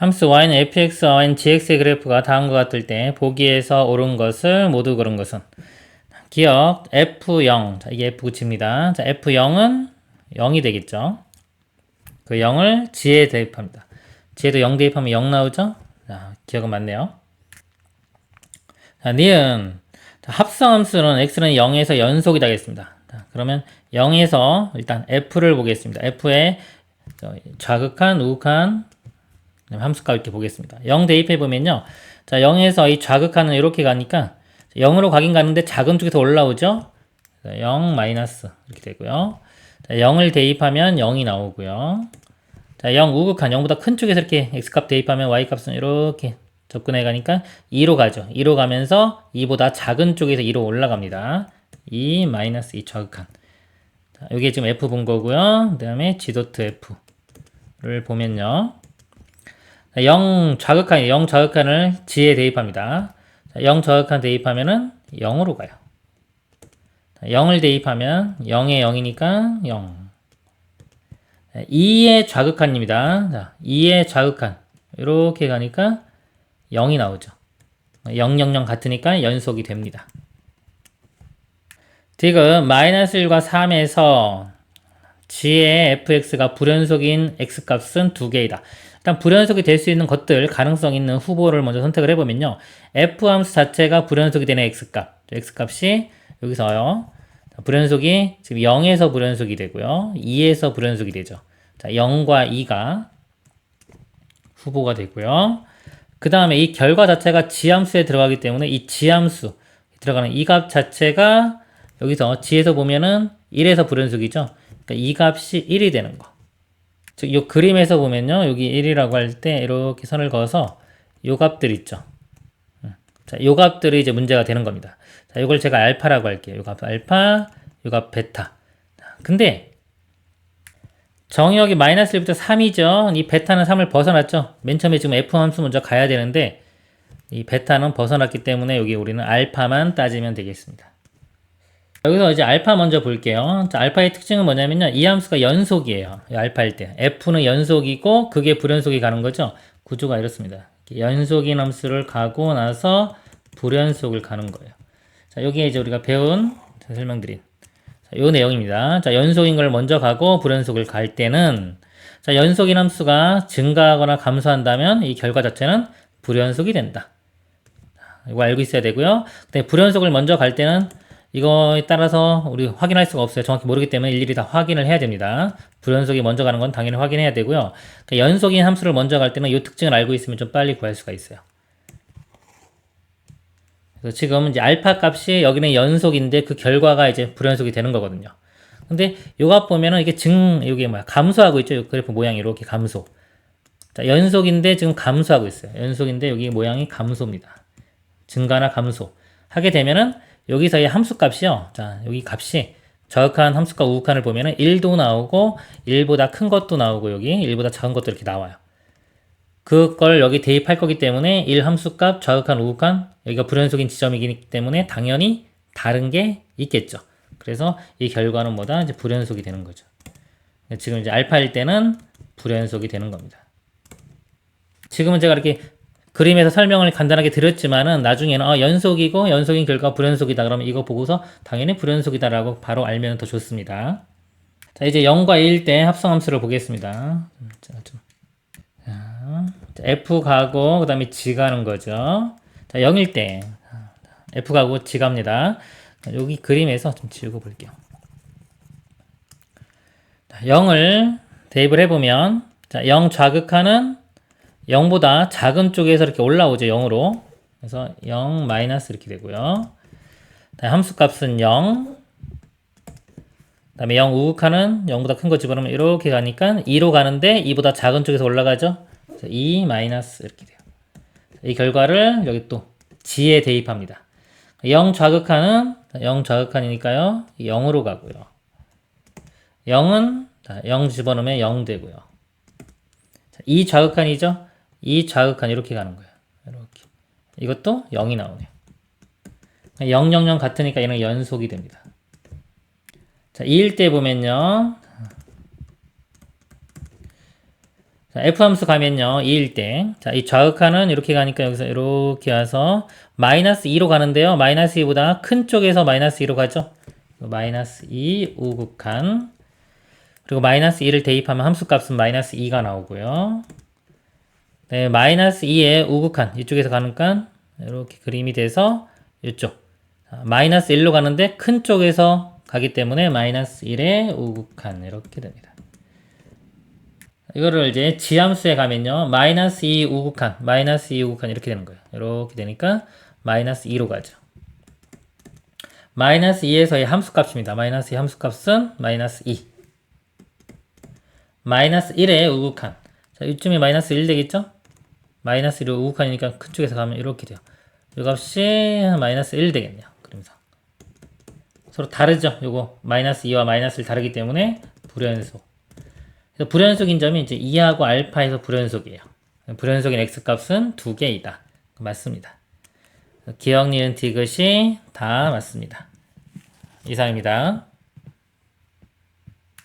함수 y는 fx와 y는 gx의 그래프가 다음과 같을 때 보기에서 옳은 것을 모두 그런 것은 기억 f0 자, 이게 f9입니다. 자, f0은 0이 되겠죠. 그 0을 g에 대입합니다. g에도 0 대입하면 0 나오죠. 자, 기억은 맞네요. 자, 니은 자, 합성함수는 x는 0에서 연속이 되겠습니다. 자, 그러면 0에서 일단 f를 보겠습니다. f의 좌극한, 우극한 함수값 이렇게 보겠습니다. 0 대입해보면요. 자, 0에서 이 좌극한은 이렇게 가니까 0으로 가긴 가는데 작은 쪽에서 올라오죠. 0 마이너스 이렇게 되고요. 자, 0을 대입하면 0이 나오고요. 자, 0 우극한 0보다 큰 쪽에서 이렇게 x값 대입하면 y값은 이렇게 접근해 가니까 2로 가죠. 2로 가면서 2보다 작은 쪽에서 2로 올라갑니다. 2 마이너스 2 좌극한. 자, 여기에 지금 f 본 거고요. 그 다음에 g.f를 보면요. 0 좌극한, 0 좌극한을 g에 대입합니다. 0 좌극한 대입하면은 0으로 가요. 0을 대입하면 0에 0이니까 0. 2의 좌극한입니다. 자, 2의 좌극한. 이렇게 가니까 0이 나오죠. 0, 0, 0 같으니까 연속이 됩니다. 지금 마이너스 1과 3에서 g의 fx가 불연속인 x값은 두 개이다. 일단 불연속이 될 수 있는 것들, 가능성 있는 후보를 먼저 선택을 해보면요. f함수 자체가 불연속이 되는 x값. x값이 여기서요. 불연속이 지금 0에서 불연속이 되고요. 2에서 불연속이 되죠. 자, 0과 2가 후보가 되고요. 그 다음에 이 결과 자체가 지함수에 들어가기 때문에 이 지함수 들어가는 이 값 자체가 여기서 g에서 보면은 1에서 불연속이죠. 그러니까 이 값이 1이 되는 거. 즉, 이 그림에서 보면요. 여기 1이라고 할 때 이렇게 선을 그어서 요 값들 있죠. 자, 요 값들이 이제 문제가 되는 겁니다. 자, 이걸 제가 알파라고 할게요. 요 값 알파, 요 값 베타. 근데 정의역이 마이너스 1부터 3이죠. 이 베타는 3을 벗어났죠. 맨 처음에 지금 f 함수 먼저 가야 되는데 이 베타는 벗어났기 때문에 여기 우리는 알파만 따지면 되겠습니다. 여기서 이제 알파 먼저 볼게요. 자, 알파의 특징은 뭐냐면요. 이 함수가 연속이에요. 알파일 때. f는 연속이고 그게 불연속이 가는 거죠. 구조가 이렇습니다. 연속인 함수를 가고 나서 불연속을 가는 거예요. 자, 여기에 이제 우리가 배운, 설명드린 요 내용입니다. 자, 연속인 걸 먼저 가고 불연속을 갈 때는 자, 연속인 함수가 증가하거나 감소한다면 이 결과 자체는 불연속이 된다. 이거 알고 있어야 되고요. 근데 불연속을 먼저 갈 때는 이거에 따라서 우리 확인할 수가 없어요. 정확히 모르기 때문에 일일이 다 확인을 해야 됩니다. 불연속이 먼저 가는 건 당연히 확인해야 되고요. 그러니까 연속인 함수를 먼저 갈 때는 이 특징을 알고 있으면 좀 빨리 구할 수가 있어요. 그래서 지금 이제 알파 값이 여기는 연속인데 그 결과가 이제 불연속이 되는 거거든요. 근데 요값 보면은 이게 이게 뭐야? 감소하고 있죠. 요 그래프 모양이 이렇게 감소. 자, 연속인데 지금 감소하고 있어요. 연속인데 여기 모양이 감소입니다. 증가나 감소. 하게 되면은 여기서의 함수 값이요. 자, 여기 값이 저극한 함수값 우극한을 보면은 1도 나오고 1보다 큰 것도 나오고 여기 1보다 작은 것도 이렇게 나와요. 그걸 여기 대입할 거기 때문에 1 함수값 좌극한 우극한 여기가 불연속인 지점이기 때문에 당연히 다른 게 있겠죠. 그래서 이 결과는 뭐다? 이제 불연속이 되는 거죠. 지금 이제 알파일 때는 불연속이 되는 겁니다. 지금은 제가 이렇게 그림에서 설명을 간단하게 드렸지만은 나중에는 연속이고 연속인 결과 불연속이다. 그러면 이거 보고서 당연히 불연속이다라고 바로 알면 더 좋습니다. 자, 이제 0과 1일 때 합성함수를 보겠습니다. 자, f 가고 그 다음에 g 가는 거죠. 자, 0일 때 f 가고 g 갑니다. 자, 여기 그림에서 좀 지우고 볼게요. 자, 0을 대입을 해보면 자, 0 좌극하는 0보다 작은 쪽에서 이렇게 올라오죠. 0으로. 그래서 0 마이너스 이렇게 되고요. 함수값은 0. 그 다음에 0 우극하는 0보다 큰 거 집어넣으면 이렇게 가니까 2로 가는데 2보다 작은 쪽에서 올라가죠. 그래서 2 마이너스 이렇게 돼요. 이 결과를 여기 또 g에 대입합니다. 0 좌극하는 0 좌극한이니까요. 0으로 가고요. 0은 0 집어넣으면 0 되고요. 2 좌극한이죠. 이 좌극한 이렇게 가는 거예요. 이렇게. 이것도 0이 나오네요. 0, 0, 0 같으니까 얘는 연속이 됩니다. 자, 2일 때 보면요. 자, F 함수 가면요, 2일 때. 자, 이 좌극한은 이렇게 가니까 여기서 이렇게 와서 마이너스 2로 가는데요. 마이너스 2보다 큰 쪽에서 마이너스 2로 가죠. 마이너스 2 우극한. 그리고 마이너스 2를 대입하면 함수값은 마이너스 2가 나오고요. 네, 마이너스 2의 우극한. 이쪽에서 가니까 이렇게 그림이 돼서 이쪽. 자, 마이너스 1로 가는데 큰 쪽에서 가기 때문에 마이너스 1의 우극한. 이렇게 됩니다. 이거를 이제 지함수에 가면요. 마이너스 2 우극한, 마이너스 2 우극한 이렇게 되는 거예요. 이렇게 되니까 마이너스 2로 가죠. 마이너스 2에서의 함수값입니다. 마이너스 2 함수값은 마이너스 2. 마이너스 1의 우극한. 자, 이쯤에 마이너스 1 되겠죠? 마이너스 1의 우극한이니까 큰 쪽에서 가면 이렇게 돼요. 이 값이 마이너스 1 되겠네요. 그러면서 서로 다르죠? 요거 마이너스 2와 마이너스 1 다르기 때문에 불연속. 불연속인 점이 이제 2하고 알파에서 불연속이에요. 불연속인 x값은 2개이다. 맞습니다. 기억, 니은, 디귿이 다 맞습니다. 이상입니다.